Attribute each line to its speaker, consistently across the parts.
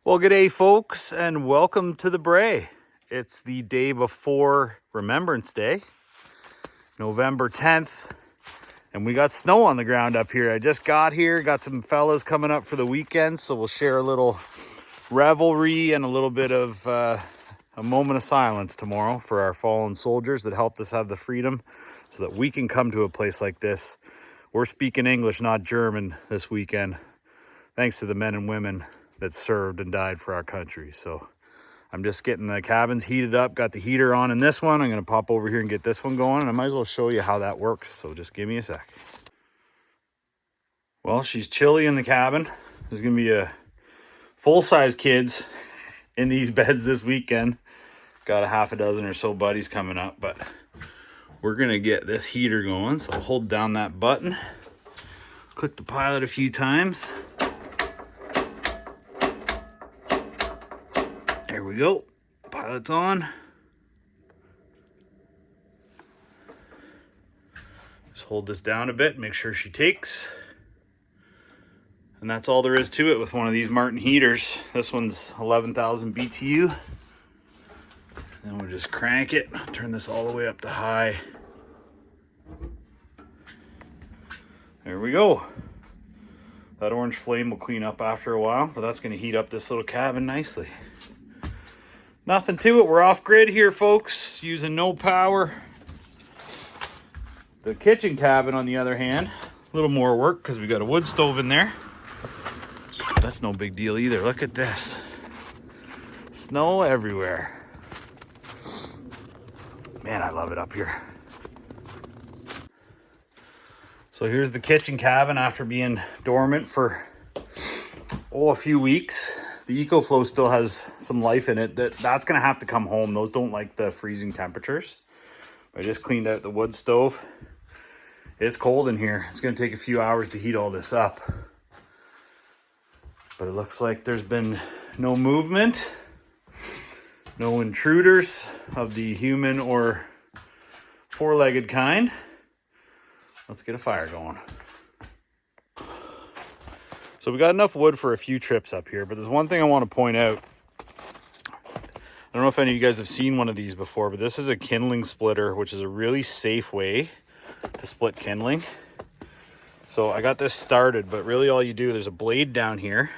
Speaker 1: Well, good day, folks, and welcome to the Bray. It's the day before Remembrance Day, November 10th, and we got snow on the ground up here. I just got here, got some fellas coming up for the weekend, so we'll share a little revelry and a little bit of a moment of silence tomorrow for our fallen soldiers that helped us have the freedom so that we can come to a place like this. We're speaking English, not German, this weekend, thanks to the men and women that served and died for our country. So I'm just getting the cabins heated up, got the heater on in this one. I'm gonna pop over here and get this one going, and I might as well show you how that works. So just give me a sec. Well, she's chilly in the cabin. There's gonna be a full-size kids in these beds this weekend. Got a half a dozen or so buddies coming up, but we're gonna get this heater going. So I'll hold down that button, click the pilot a few times. There we go. Pilot's on. Just hold this down a bit, make sure she takes. And that's all there is to it with one of these Martin heaters. This one's 11,000 BTU. Then we'll just crank it, turn this all the way up to high. There we go. That orange flame will clean up after a while, but that's gonna heat up this little cabin nicely. Nothing to it, we're off grid here, folks, using no power. The kitchen cabin, on the other hand, a little more work because we got a wood stove in there. That's no big deal either. Look at this. Snow everywhere. Man, I love it up here. So here's the kitchen cabin after being dormant for, a few weeks. The EcoFlow still has some life in it. That's going to have to come home. Those don't like the freezing temperatures. I just cleaned out the wood stove. It's cold in here. It's going to take a few hours to heat all this up. But it looks like there's been no movement, no intruders of the human or four-legged kind. Let's get a fire going. So we got enough wood for a few trips up here, but there's one thing I want to point out. I don't know if any of you guys have seen one of these before, but this is a kindling splitter, which is a really safe way to split kindling. So I got this started, but really all you do, there's a blade down here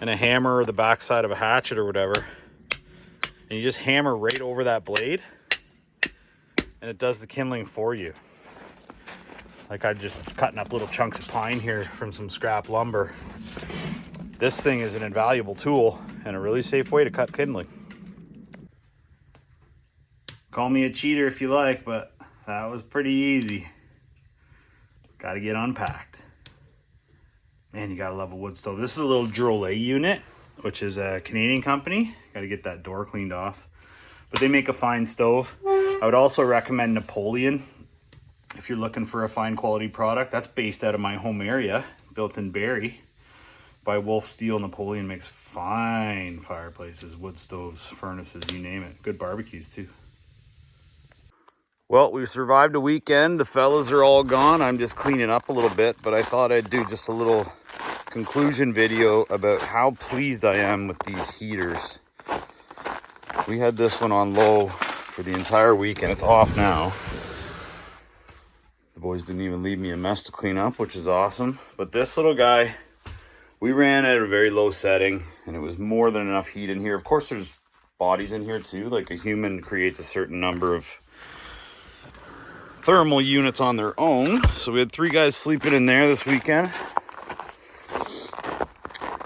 Speaker 1: and a hammer or the backside of a hatchet or whatever. And you just hammer right over that blade and it does the kindling for you. Like I'm just cutting up little chunks of pine here from some scrap lumber. This thing is an invaluable tool and a really safe way to cut kindling. Call me a cheater if you like, but that was pretty easy. Got to get unpacked. Man, you gotta love a wood stove. This is a little Drolet unit, which is a Canadian company. Got to get that door cleaned off. But they make a fine stove. I would also recommend Napoleon if you're looking for a fine quality product. That's based out of my home area, built in Barrie by Wolf Steel. Napoleon makes fine fireplaces, wood stoves, furnaces, you name it. Good barbecues too. Well, we survived a weekend. The fellas are all gone. I'm just cleaning up a little bit, but I thought I'd do just a little conclusion video about how pleased I am with these heaters. We had this one on low for the entire weekend. It's off now. The boys didn't even leave me a mess to clean up, which is awesome. But this little guy, we ran at a very low setting, and it was more than enough heat in here. Of course, there's bodies in here too. Like a human creates a certain number of thermal units on their own. So we had 3 guys sleeping in there this weekend.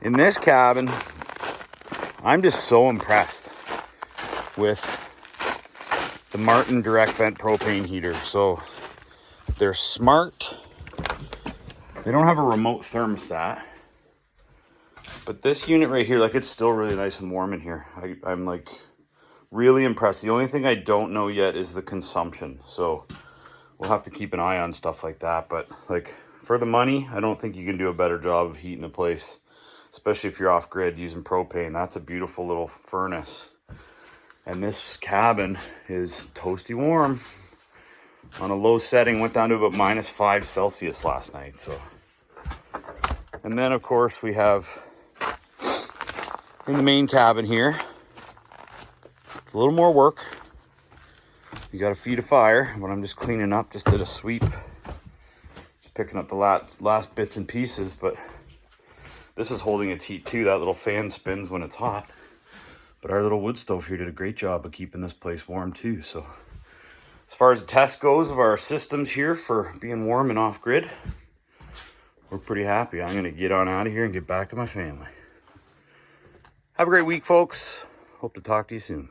Speaker 1: In this cabin, I'm just so impressed with the Martin direct vent propane heater. So they're smart. They don't have a remote thermostat. But this unit right here, like, it's still really nice and warm in here. I'm like really impressed. The only thing I don't know yet is the consumption. So we'll have to keep an eye on stuff like that. But like for the money, I don't think you can do a better job of heating a place, especially if you're off grid using propane. That's a beautiful little furnace. And this cabin is toasty warm. On a low setting, went down to about -5 Celsius last night. So, and then of course we have in the main cabin here. It's a little more work. You got to feed a fire, but I'm just cleaning up. Just did a sweep. Just picking up the last bits and pieces, but this is holding its heat too. That little fan spins when it's hot. But our little wood stove here did a great job of keeping this place warm too. So as far as the test goes of our systems here for being warm and off grid, we're pretty happy. I'm going to get on out of here and get back to my family. Have a great week, folks. Hope to talk to you soon.